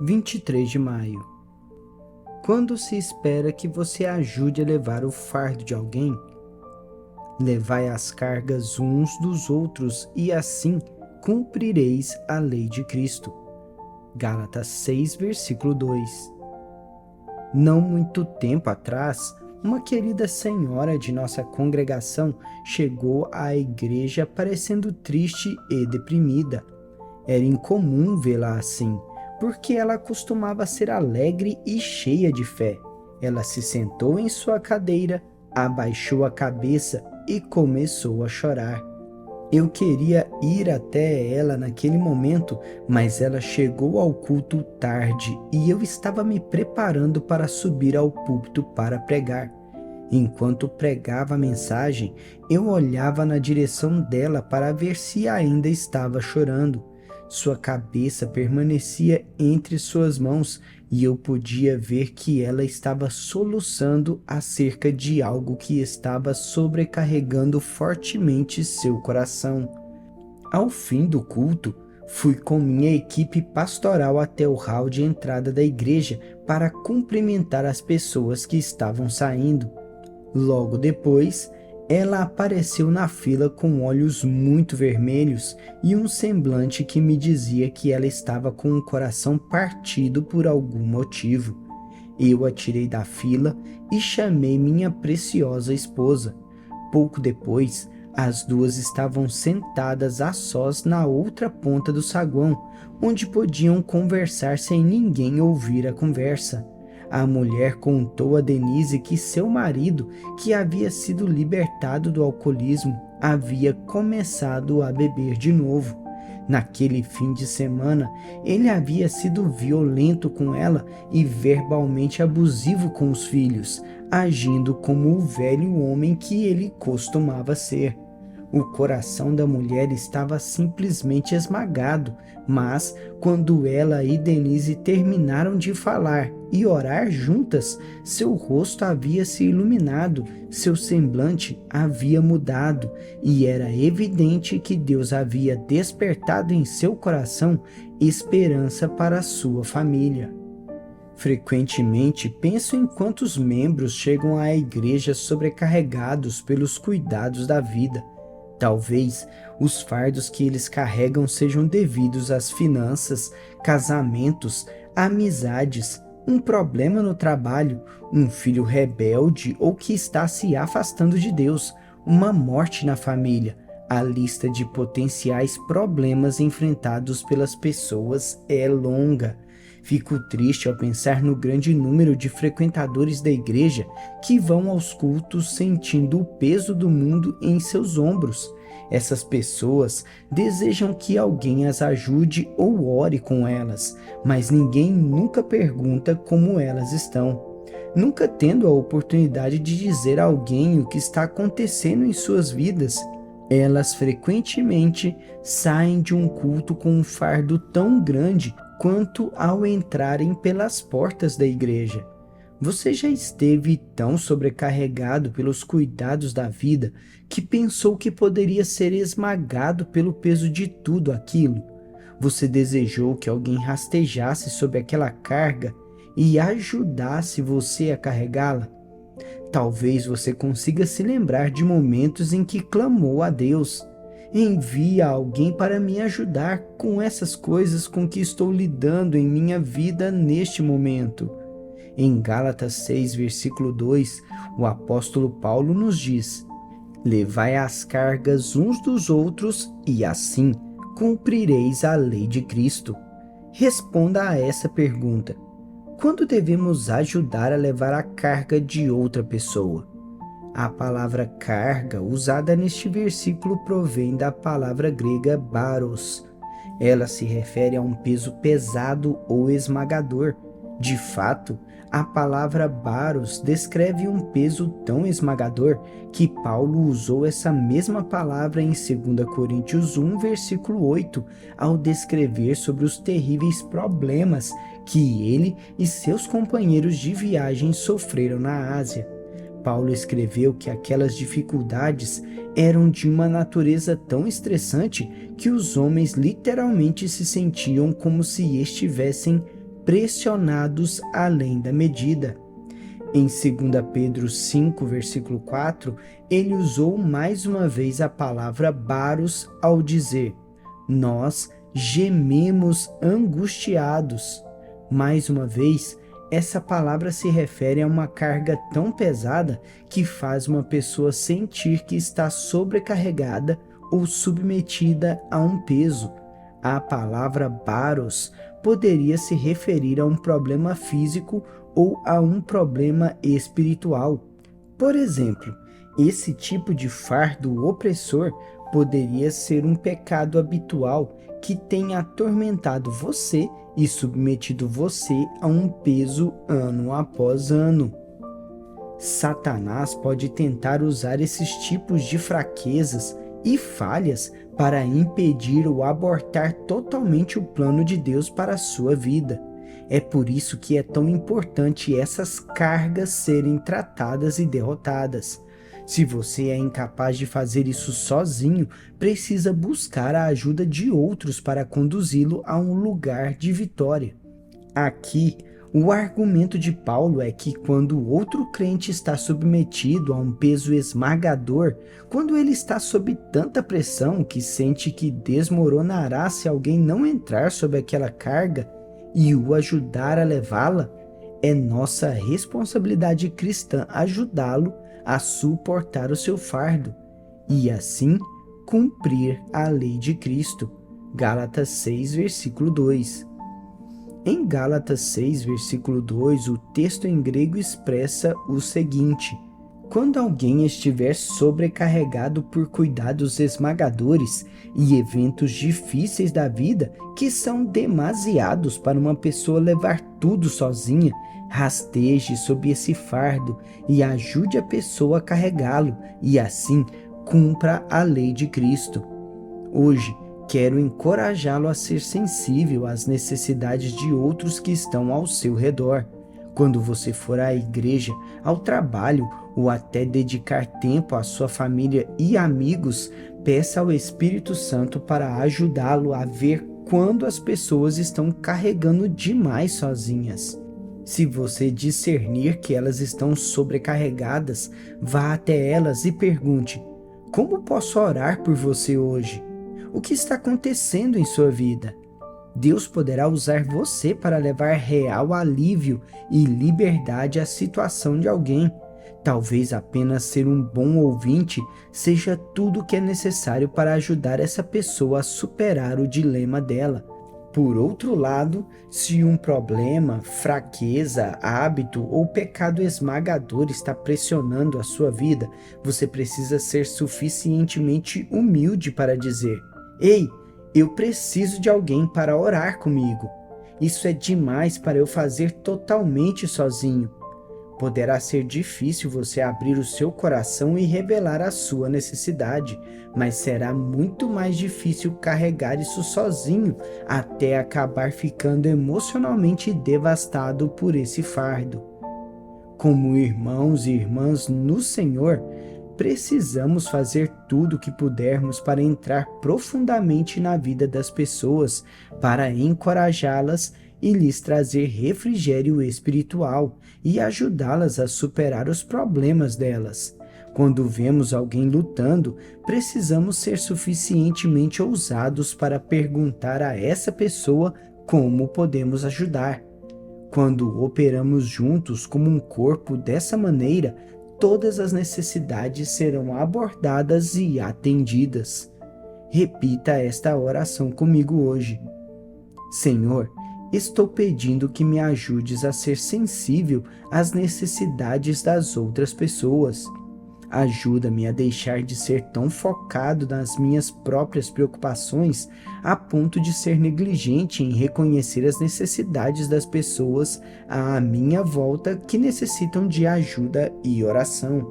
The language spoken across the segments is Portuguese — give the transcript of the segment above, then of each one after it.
23 de maio. Quando se espera que você ajude a levar o fardo de alguém, levai as cargas uns dos outros e assim cumprireis a lei de Cristo. Gálatas 6, versículo 2. Não muito tempo atrás, uma querida senhora de nossa congregação chegou à igreja parecendo triste e deprimida. Era incomum vê-la assim, porque ela costumava ser alegre e cheia de fé. Ela se sentou em sua cadeira, abaixou a cabeça e começou a chorar. Eu queria ir até ela naquele momento, mas ela chegou ao culto tarde e eu estava me preparando para subir ao púlpito para pregar. Enquanto pregava a mensagem, eu olhava na direção dela para ver se ainda estava chorando. Sua cabeça permanecia entre suas mãos e eu podia ver que ela estava soluçando acerca de algo que estava sobrecarregando fortemente seu coração. Ao fim do culto, fui com minha equipe pastoral até o hall de entrada da igreja para cumprimentar as pessoas que estavam saindo. Logo depois, ela apareceu na fila com olhos muito vermelhos e um semblante que me dizia que ela estava com o coração partido por algum motivo. Eu a tirei da fila e chamei minha preciosa esposa. Pouco depois, as duas estavam sentadas a sós na outra ponta do saguão, onde podiam conversar sem ninguém ouvir a conversa. A mulher contou a Denise que seu marido, que havia sido libertado do alcoolismo, havia começado a beber de novo. Naquele fim de semana, ele havia sido violento com ela e verbalmente abusivo com os filhos, agindo como o velho homem que ele costumava ser. O coração da mulher estava simplesmente esmagado, mas quando ela e Denise terminaram de falar e orar juntas, seu rosto havia se iluminado, seu semblante havia mudado e era evidente que Deus havia despertado em seu coração esperança para a sua família. Frequentemente penso em quantos membros chegam à igreja sobrecarregados pelos cuidados da vida. Talvez os fardos que eles carregam sejam devidos às finanças, casamentos, amizades, um problema no trabalho, um filho rebelde ou que está se afastando de Deus, uma morte na família. A lista de potenciais problemas enfrentados pelas pessoas é longa. Fico triste ao pensar no grande número de frequentadores da igreja que vão aos cultos sentindo o peso do mundo em seus ombros. Essas pessoas desejam que alguém as ajude ou ore com elas, mas ninguém nunca pergunta como elas estão. Nunca tendo a oportunidade de dizer a alguém o que está acontecendo em suas vidas, elas frequentemente saem de um culto com um fardo tão grande quanto ao entrarem pelas portas da igreja. Você já esteve tão sobrecarregado pelos cuidados da vida que pensou que poderia ser esmagado pelo peso de tudo aquilo? Você desejou que alguém rastejasse sob aquela carga e ajudasse você a carregá-la? Talvez você consiga se lembrar de momentos em que clamou a Deus: envia alguém para me ajudar com essas coisas com que estou lidando em minha vida neste momento. Em Gálatas 6, versículo 2, o apóstolo Paulo nos diz: levai as cargas uns dos outros e assim cumprireis a lei de Cristo. Responda a essa pergunta: quando devemos ajudar a levar a carga de outra pessoa? A palavra carga usada neste versículo provém da palavra grega baros. Ela se refere a um peso pesado ou esmagador. De fato, a palavra baros descreve um peso tão esmagador que Paulo usou essa mesma palavra em 2 Coríntios 1, versículo 8, ao descrever sobre os terríveis problemas que ele e seus companheiros de viagem sofreram na Ásia. Paulo escreveu que aquelas dificuldades eram de uma natureza tão estressante que os homens literalmente se sentiam como se estivessem pressionados além da medida. Em 2 Pedro 5, versículo 4, ele usou mais uma vez a palavra baros ao dizer: nós gememos angustiados. Mais uma vez, essa palavra se refere a uma carga tão pesada que faz uma pessoa sentir que está sobrecarregada ou submetida a um peso. A palavra baros poderia se referir a um problema físico ou a um problema espiritual. Por exemplo, esse tipo de fardo opressor poderia ser um pecado habitual que tem atormentado você e submetido você a um peso ano após ano. Satanás pode tentar usar esses tipos de fraquezas e falhas para impedir ou abortar totalmente o plano de Deus para a sua vida. É por isso que é tão importante essas cargas serem tratadas e derrotadas. Se você é incapaz de fazer isso sozinho, precisa buscar a ajuda de outros para conduzi-lo a um lugar de vitória. Aqui, o argumento de Paulo é que quando outro crente está submetido a um peso esmagador, quando ele está sob tanta pressão que sente que desmoronará se alguém não entrar sob aquela carga e o ajudar a levá-la, é nossa responsabilidade cristã ajudá-lo a suportar o seu fardo e assim cumprir a lei de Cristo. Gálatas 6, versículo 2. Em Gálatas 6, versículo 2, o texto em grego expressa o seguinte: quando alguém estiver sobrecarregado por cuidados esmagadores e eventos difíceis da vida que são demasiados para uma pessoa levar tudo sozinha, rasteje sob esse fardo e ajude a pessoa a carregá-lo e assim cumpra a lei de Cristo. Hoje, quero encorajá-lo a ser sensível às necessidades de outros que estão ao seu redor. Quando você for à igreja, ao trabalho ou até dedicar tempo à sua família e amigos, peça ao Espírito Santo para ajudá-lo a ver quando as pessoas estão carregando demais sozinhas. Se você discernir que elas estão sobrecarregadas, vá até elas e pergunte: como posso orar por você hoje? O que está acontecendo em sua vida? Deus poderá usar você para levar real alívio e liberdade à situação de alguém. Talvez apenas ser um bom ouvinte seja tudo o que é necessário para ajudar essa pessoa a superar o dilema dela. Por outro lado, se um problema, fraqueza, hábito ou pecado esmagador está pressionando a sua vida, você precisa ser suficientemente humilde para dizer: ei, eu preciso de alguém para orar comigo. Isso é demais para eu fazer totalmente sozinho. Poderá ser difícil você abrir o seu coração e revelar a sua necessidade, mas será muito mais difícil carregar isso sozinho até acabar ficando emocionalmente devastado por esse fardo. Como irmãos e irmãs no Senhor, precisamos fazer tudo o que pudermos para entrar profundamente na vida das pessoas, para encorajá-las e lhes trazer refrigério espiritual e ajudá-las a superar os problemas delas. Quando vemos alguém lutando, precisamos ser suficientemente ousados para perguntar a essa pessoa como podemos ajudar. Quando operamos juntos como um corpo dessa maneira, todas as necessidades serão abordadas e atendidas. Repita esta oração comigo hoje. Senhor, estou pedindo que me ajudes a ser sensível às necessidades das outras pessoas. Ajuda-me a deixar de ser tão focado nas minhas próprias preocupações a ponto de ser negligente em reconhecer as necessidades das pessoas à minha volta que necessitam de ajuda e oração.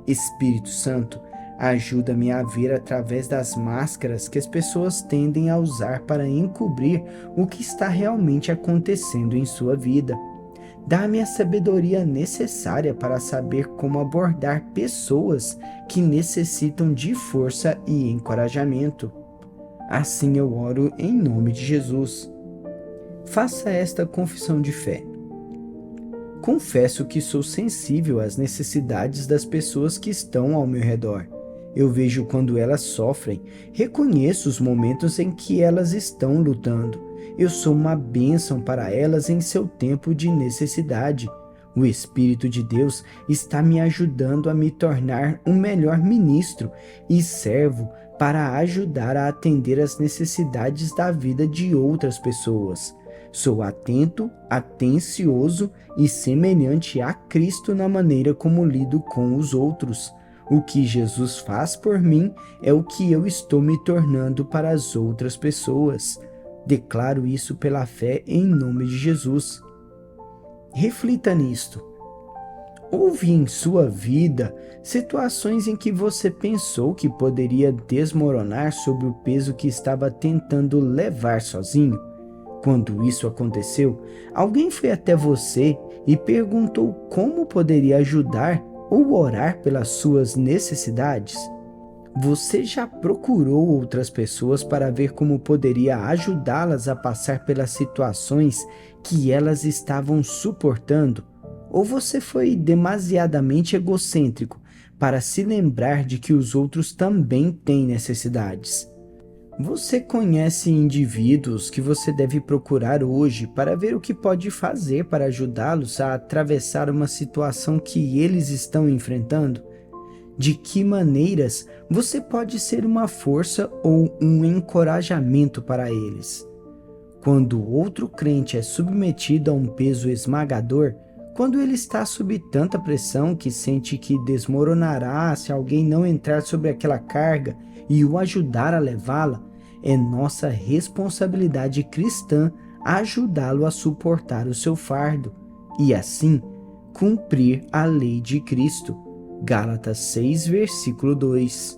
Espírito Santo, ajuda-me a ver através das máscaras que as pessoas tendem a usar para encobrir o que está realmente acontecendo em sua vida. Dá-me a sabedoria necessária para saber como abordar pessoas que necessitam de força e encorajamento. Assim eu oro em nome de Jesus. Faça esta confissão de fé. Confesso que sou sensível às necessidades das pessoas que estão ao meu redor. Eu vejo quando elas sofrem, reconheço os momentos em que elas estão lutando. Eu sou uma bênção para elas em seu tempo de necessidade. O Espírito de Deus está me ajudando a me tornar um melhor ministro e servo para ajudar a atender às necessidades da vida de outras pessoas. Sou atento, atencioso e semelhante a Cristo na maneira como lido com os outros. O que Jesus faz por mim é o que eu estou me tornando para as outras pessoas. Declaro isso pela fé em nome de Jesus. Reflita nisto. Houve em sua vida situações em que você pensou que poderia desmoronar sob o peso que estava tentando levar sozinho? Quando isso aconteceu, alguém foi até você e perguntou como poderia ajudar ou orar pelas suas necessidades? Você já procurou outras pessoas para ver como poderia ajudá-las a passar pelas situações que elas estavam suportando? Ou você foi demasiadamente egocêntrico para se lembrar de que os outros também têm necessidades? Você conhece indivíduos que você deve procurar hoje para ver o que pode fazer para ajudá-los a atravessar uma situação que eles estão enfrentando? De que maneiras você pode ser uma força ou um encorajamento para eles? Quando outro crente é submetido a um peso esmagador, quando ele está sob tanta pressão que sente que desmoronará se alguém não entrar sobre aquela carga e o ajudar a levá-la, é nossa responsabilidade cristã ajudá-lo a suportar o seu fardo e, assim, cumprir a lei de Cristo. Gálatas 6, versículo 2.